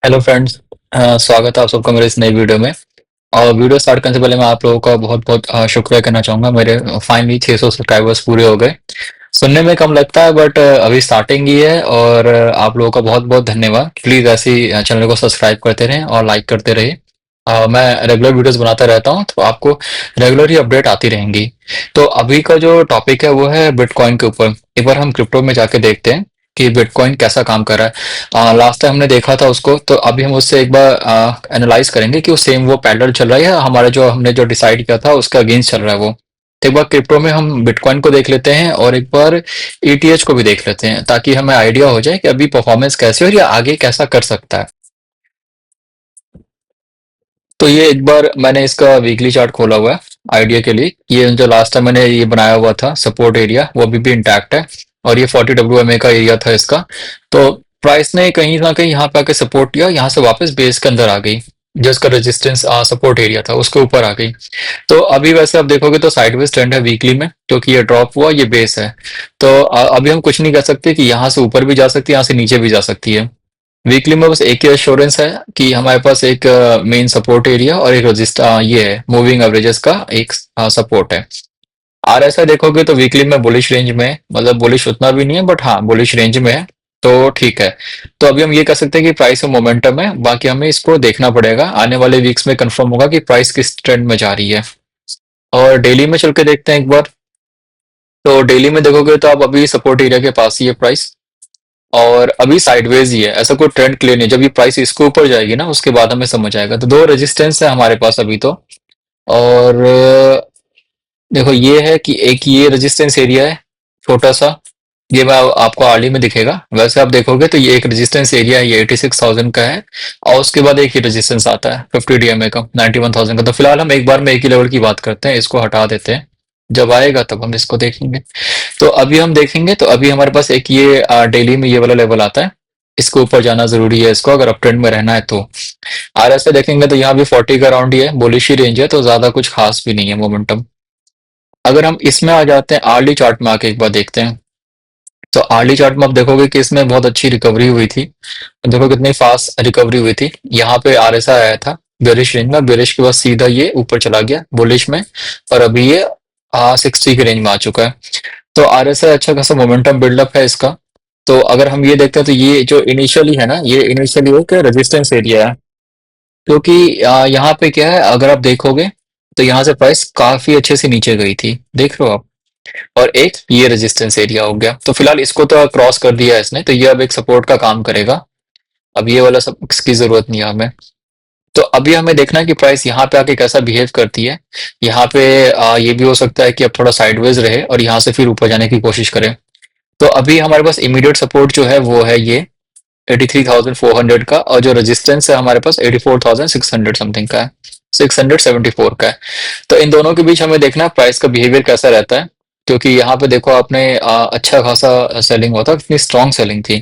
Hello friends. स्वागत है आप सबका मेरे इस नई वीडियो में। और वीडियो स्टार्ट करने से पहले मैं आप लोगों का बहुत बहुत शुक्रिया करना चाहूँगा। मेरे फाइनली 600 सब्सक्राइबर्स पूरे हो गए। सुनने में कम लगता है बट अभी स्टार्टिंग ही है। और आप लोगों का बहुत बहुत धन्यवाद। प्लीज़ ऐसे ही चैनल को सब्सक्राइब करते रहें और लाइक करते रहिए। मैं रेगुलर वीडियोस बनाता रहता हूँ तो आपको रेगुलर ही अपडेट आती रहेंगी। तो अभी का जो टॉपिक है वो है बिटकॉइन के ऊपर। एक बार हम क्रिप्टो में जाके देखते हैं कि बिटकॉइन कैसा काम कर रहा है। लास्ट टाइम हमने देखा था उसको, तो अभी हम उससे एक बार एनालाइज करेंगे कि वो सेम वो पैरेलल चल रहा है या हमारा जो हमने जो डिसाइड किया था उसका अगेंस्ट चल रहा है वो। तो एक बार क्रिप्टो में हम बिटकॉइन को देख लेते हैं और एक बार ईटीएच को भी देख लेते हैं ताकि हमें आइडिया हो जाए कि अभी परफॉर्मेंस कैसे है और ये आगे कैसा कर सकता है। तो ये एक बार मैंने इसका वीकली चार्ट खोला हुआ है आइडिया के लिए। ये जो लास्ट टाइम मैंने ये बनाया हुआ था सपोर्ट एरिया वो अभी भी इंटैक्ट है। और ये 40 WMA का एरिया था इसका। तो प्राइस ने कहीं ना कहीं यहाँ पे आके सपोर्ट किया, यहाँ से वापस बेस के अंदर आ गई। जो इसका रेजिस्टेंस सपोर्ट एरिया था उसके ऊपर आ गई। तो अभी वैसे आप देखोगे तो साइडवेज ट्रेंड है वीकली में, क्योंकि ये ड्रॉप हुआ ये बेस है। तो अभी हम कुछ नहीं कर सकते कि यहाँ से ऊपर भी जा सकती है यहाँ से नीचे भी जा सकती है। वीकली में बस एक ही एश्योरेंस है कि हमारे पास एक मेन सपोर्ट एरिया और एक रजिस्टर ये है मूविंग एवरेजेस का एक सपोर्ट है। आरएसआई देखोगे तो वीकली में बुलिश रेंज में है, मतलब बुलिश उतना भी नहीं है बट हाँ बुलिश रेंज में है। तो ठीक है। तो अभी हम ये कह सकते हैं कि प्राइस में मोमेंटम है, बाकी हमें इसको देखना पड़ेगा आने वाले वीक्स में कंफर्म होगा कि प्राइस किस ट्रेंड में जा रही है। और डेली में चल के देखते हैं एक बार। तो डेली में देखोगे तो आप अभी सपोर्ट एरिया के पास ही है प्राइस। और अभी साइडवेज ही है, ऐसा कोई ट्रेंड क्लियर नहीं। जब ये प्राइस इसके ऊपर जाएगी ना उसके बाद हमें समझ आएगा। तो दो रेजिस्टेंस है हमारे पास अभी तो। और देखो ये है कि एक ये रेजिस्टेंस एरिया है छोटा सा। ये मैं आपको आरली में दिखेगा। वैसे आप देखोगे तो ये एक रेजिस्टेंस एरिया है, ये 86,000 का है। और उसके बाद एक ही रेजिस्टेंस आता है 50 DMA का 91,000 का। तो फिलहाल हम एक बार में एक ही लेवल की बात करते हैं, इसको हटा देते हैं। जब आएगा तब हम इसको देखेंगे। तो अभी हम देखेंगे तो अभी हमारे पास एक ये डेली में ये वाला लेवल आता है। इसके ऊपर जाना जरूरी है इसको अगर अप ट्रेंड में रहना है तो। आरएसआई देखेंगे तो यहाँ भी 40 का राउंड ही है, बुलिश ही रेंज है, तो ज्यादा कुछ खास भी नहीं है मोमेंटम। अगर हम इसमें आ जाते हैं आर्ली चार्ट में आके एक बार देखते हैं। तो आर्ली चार्ट में आप देखोगे कि इसमें बहुत अच्छी रिकवरी हुई थी। देखो कितनी फास्ट रिकवरी हुई थी। यहाँ पे आरएसआई आया था बेरिश रेंज में, बेरिश के बाद सीधा ये ऊपर चला गया बुलिश में। और अभी ये 60 के रेंज में आ चुका है। तो आरएसआई अच्छा खासा मोमेंटम बिल्डअप है इसका। तो अगर हम ये देखते हैं तो ये जो इनिशियली है ना, ये इनिशियली एक रेजिस्टेंस एरिया है। क्योंकि यहाँ पे क्या है अगर आप देखोगे तो यहाँ से प्राइस काफी अच्छे से नीचे गई थी, देख रहे हो आप। और एक ये रेजिस्टेंस एरिया हो गया, तो फिलहाल इसको तो क्रॉस कर दिया है इसने, तो ये अब एक सपोर्ट का काम करेगा। अब ये वाला सब इसकी जरूरत नहीं है हमें। तो अभी हमें देखना है कि प्राइस यहाँ पे आके कैसा बिहेव करती है। यहाँ पे ये भी हो सकता है कि अब थोड़ा साइडवेज रहे और यहाँ से फिर ऊपर जाने की कोशिश करे। तो अभी हमारे पास इमीडिएट सपोर्ट जो है वो है ये 83,400 का, और जो रेजिस्टेंस है हमारे पास 84,600 समथिंग का है, 674 का है। तो इन दोनों के बीच हमें देखना है प्राइस का बिहेवियर कैसा रहता है। क्योंकि यहाँ पे देखो आपने अच्छा खासा सेलिंग हुआ था, कितनी स्ट्रॉन्ग सेलिंग थी।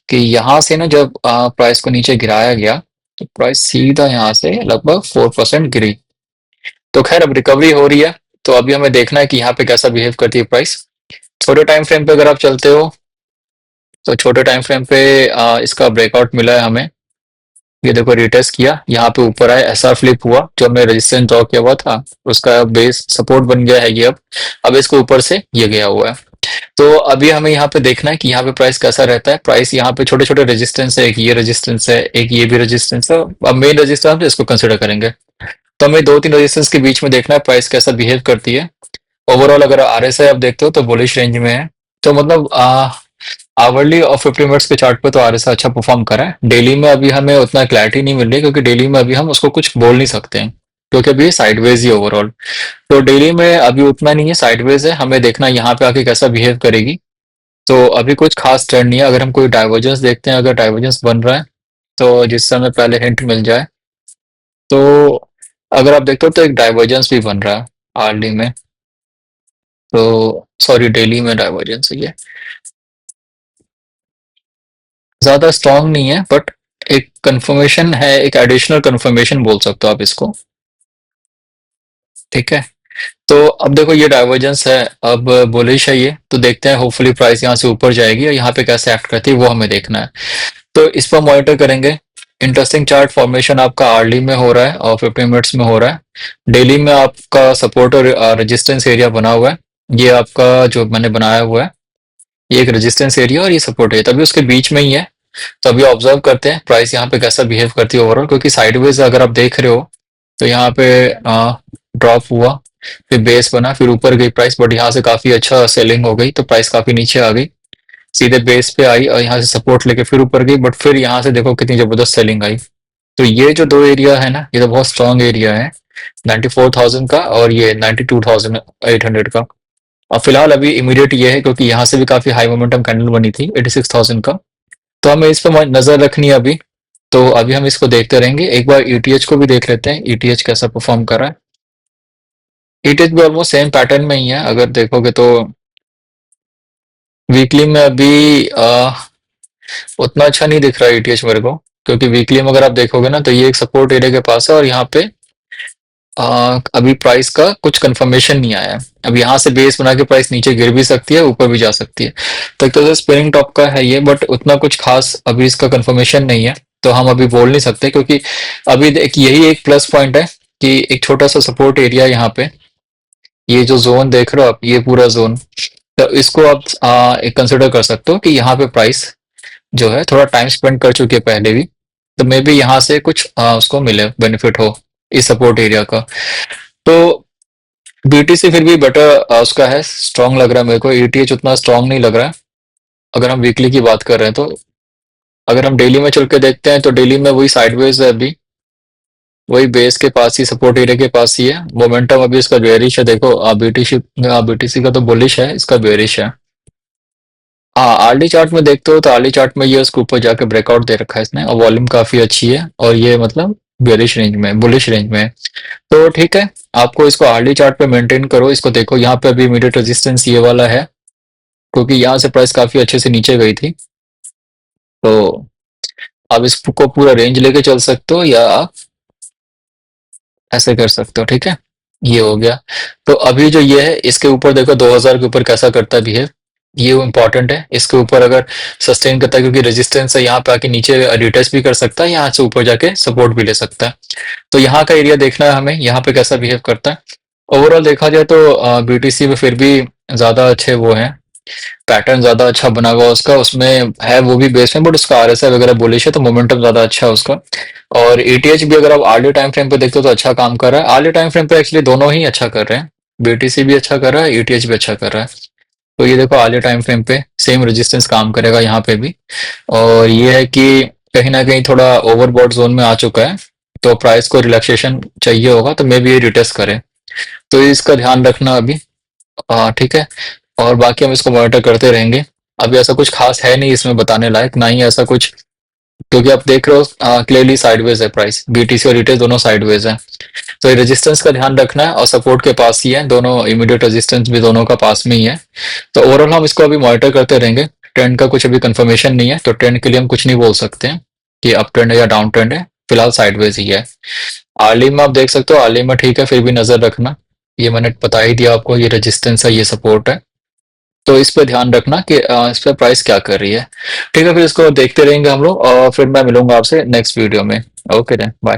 कि यहाँ से ना जब प्राइस को नीचे गिराया गया तो प्राइस सीधा यहाँ से लगभग 4% गिरी। तो खैर अब रिकवरी हो रही है। तो अभी हमें देखना है कि यहाँ पे कैसा बिहेव करती है प्राइस। छोटे टाइम फ्रेम पे अगर आप चलते हो तो छोटे टाइम फ्रेम पे इसका ब्रेकआउट मिला है हमें। ये देखो रिटेस्ट किया, यहाँ पे ऊपर आया, एसआर फ्लिप हुआ, जो हमने रेजिस्टेंस ड्रॉ किया हुआ था उसका बेस सपोर्ट बन गया है ये। अब इसको ऊपर से ये गया हुआ है। तो अभी हमें यहाँ पे देखना है कि यहाँ पे प्राइस कैसा रहता है। प्राइस यहाँ पे छोटे छोटे रेजिस्टेंस है, एक ये रेजिस्टेंस है, एक ये भी रेजिस्टेंस है। अब मेन रेजिस्टेंस इसको कंसिडर करेंगे। तो हमें दो तीन रेजिस्टेंस के बीच में देखना है प्राइस कैसा बिहेव करती है। ओवरऑल अगर आरएसआई आप देखते हो तो बुलिश रेंज में है। तो मतलब आवरली और 50 मिनट्स के चार्ट पे तो आरएसआई अच्छा परफॉर्म करा है। डेली में अभी हमें उतना क्लैरिटी नहीं मिल रही, क्योंकि डेली में अभी हम उसको कुछ बोल नहीं सकते हैं, क्योंकि अभी साइडवेज ही ओवरऑल। तो डेली में अभी उतना नहीं है, साइडवेज है। हमें देखना है यहाँ पे आके कैसा बिहेव करेगी। तो अभी कुछ खास ट्रेंड नहीं है। अगर हम कोई डाइवर्जेंस देखते हैं, अगर डाइवर्जेंस बन रहा है तो जिससे हमें पहले हिंट मिल जाए। तो अगर आप देखते हो तो एक डाइवर्जेंस भी बन रहा है आरडी में। तो सॉरी डेली में डाइवर्जेंस है ये, ज्यादा स्ट्रांग नहीं है बट एक कंफर्मेशन है, एक एडिशनल कंफर्मेशन बोल सकते हो आप इसको। ठीक है। तो अब देखो ये डाइवर्जेंस है, अब बुलिश है ये, तो देखते हैं होपफुली प्राइस यहाँ से ऊपर जाएगी और यहाँ पे कैसे एक्ट करती है वो हमें देखना है। तो इस पर मॉनिटर करेंगे। इंटरेस्टिंग चार्ट फॉर्मेशन आपका आर्ली में हो रहा है और 15 मिनट्स में हो रहा है। डेली में आपका सपोर्ट और रेजिस्टेंस एरिया बना हुआ है। ये आपका जो मैंने बनाया हुआ है, ये एक रेजिस्टेंस एरिया और ये सपोर्ट है, तभी उसके बीच में ही है। तो अभी ऑब्जर्व करते हैं प्राइस यहाँ पे कैसा बिहेव करती है ओवरऑल, क्योंकि साइडवेज अगर आप देख रहे हो तो यहाँ पे ड्रॉप हुआ, फिर बेस बना, फिर ऊपर गई प्राइस, बट यहाँ से काफी अच्छा सेलिंग हो गई तो प्राइस काफी नीचे आ गई, सीधे बेस पे आई और यहाँ से सपोर्ट लेके फिर ऊपर गई, बट फिर यहाँ से देखो कितनी जबरदस्त सेलिंग आई। तो ये जो दो एरिया है ना, ये तो बहुत स्ट्रांग एरिया है, 94,000 का और ये 92,800 का। और फिलहाल अभी इमीडिएट ये है क्योंकि यहाँ से भी काफी हाई मोमेंटम कैंडल बनी थी 86,000 का, तो हमें इस पर नजर रखनी है अभी। तो अभी हम इसको देखते रहेंगे, एक बार ईटीएच को भी देख लेते हैं, ईटीएच कैसा परफॉर्म कर रहा है। ईटीएच भी ऑलमोस्ट सेम पैटर्न में ही है, अगर देखोगे तो वीकली में अभी उतना अच्छा नहीं दिख रहा है ईटीएच मेरे को, क्योंकि वीकली में अगर आप देखोगे ना तो ये एक सपोर्ट एरिया के पास है और यहाँ पे अभी प्राइस का कुछ कंफर्मेशन नहीं आया है। अब यहाँ से बेस बना के प्राइस नीचे गिर भी सकती है, ऊपर भी जा सकती है, तो एक तरह से स्पिनिंग टॉप का है ये, बट उतना कुछ खास अभी इसका कंफर्मेशन नहीं है, तो हम अभी बोल नहीं सकते, क्योंकि अभी देख यही एक प्लस पॉइंट है कि एक छोटा सा सपोर्ट एरिया यहाँ पे, ये जो जोन देख रहे हो आप, ये पूरा जोन, तो इसको आप एक कंसिडर कर सकते हो कि यहाँ पे प्राइस जो है थोड़ा टाइम स्पेंड कर चुकी है पहले भी, तो मे बी यहाँ से कुछ उसको मिले, बेनिफिट हो इस सपोर्ट एरिया का। तो बीटीसी फिर भी बेटर उसका है, स्ट्रांग लग रहा है मेरे को, ईटीएच उतना स्ट्रांग नहीं लग रहा है अगर हम वीकली की बात कर रहे हैं तो। अगर हम डेली में चल के देखते हैं तो डेली में वही साइडवेज है अभी, वही बेस के पास ही, सपोर्ट एरिया के पास ही है। मोमेंटम अभी इसका बेयरिश है, देखो बीटीसी, बीटीसी का तो बुलिश है, इसका बेयरिश है। हाँ, आरडी चार्ट में देखते हो तो आरडी चार्ट में ये उसके ऊपर जाके ब्रेकआउट दे रखा है इसने, और वॉल्यूम काफी अच्छी है और ये मतलब बेरिश रेंज में, बुलिश रेंज में है। तो ठीक है, आपको इसको आरडी चार्ट पे मेंटेन करो, इसको देखो यहाँ पे अभी इमीडिएट रेजिस्टेंस ये वाला है, क्योंकि यहाँ से प्राइस काफी अच्छे से नीचे गई थी, तो आप इसको पूरा रेंज लेके चल सकते हो या आप ऐसे कर सकते हो, ठीक है। ये हो गया। तो अभी जो ये है इसके ऊपर देखो 2000 के ऊपर कैसा करता है बिहेव, ये इम्पोर्टेंट है। इसके ऊपर अगर सस्टेन करता है, क्योंकि रेजिस्टेंस है, यहाँ पे आके नीचे रिटेस्ट भी कर सकता है, यहाँ से ऊपर जाके सपोर्ट भी ले सकता है। तो यहाँ का एरिया देखना है हमें, यहाँ पे कैसा बिहेव करता है। ओवरऑल देखा जाए तो बीटीसी में फिर भी ज्यादा अच्छे वो हैं, पैटर्न ज्यादा अच्छा बना हुआ उसका, उसमें है वो भी बेस में, बट उसका आरएसआई वगैरह बुलिश है तो मोमेंटम ज्यादा अच्छा है उसका। और एटीएच भी अगर आप आर्ली टाइम फ्रेम पे देखते हो तो अच्छा काम कर रहा है, आर्ली टाइम फ्रेम पे एक्चुअली दोनों ही अच्छा कर रहे हैं, बीटीसी भी अच्छा कर रहा है, एटीएच भी अच्छा कर रहा है। तो ये देखो आर्ली टाइम फ्रेम पे सेम रेजिस्टेंस काम करेगा यहाँ पे भी, और ये है कि कहीं ना कहीं थोड़ा ओवरबॉट जोन में आ चुका है, तो प्राइस को रिलैक्सेशन चाहिए होगा, तो मे बी ये रिटेस्ट करे, तो इसका ध्यान रखना अभी। ठीक है, और बाकी हम इसको मॉनिटर करते रहेंगे। अभी ऐसा कुछ खास है नहीं इसमें बताने लायक, ना ही ऐसा कुछ, क्योंकि आप देख रहे हो क्लियरली साइडवेज है प्राइस, बीटीसी और रिटेल दोनों साइडवेज है। तो ये रेजिस्टेंस का ध्यान रखना है और सपोर्ट के पास ही है, दोनों इमीडिएट रेजिस्टेंस भी दोनों का पास में ही है। तो ओवरऑल हम इसको अभी मॉनिटर करते रहेंगे। ट्रेंड का कुछ अभी कंफर्मेशन नहीं है, तो ट्रेंड के लिए हम कुछ नहीं बोल सकते हैं कि अप ट्रेंड है या डाउन ट्रेंड है, फिलहाल साइडवेज ही है। आर्ली में आप देख सकते हो, आर्ली में ठीक है, फिर भी नजर रखना, ये मैंने बता ही दिया आपको, ये रेजिस्टेंस है, ये सपोर्ट है, तो इस पे ध्यान रखना कि इस पे प्राइस क्या कर रही है। ठीक है, फिर इसको देखते रहेंगे हम लोग और फिर मैं मिलूंगा आपसे नेक्स्ट वीडियो में। Okay then, bye.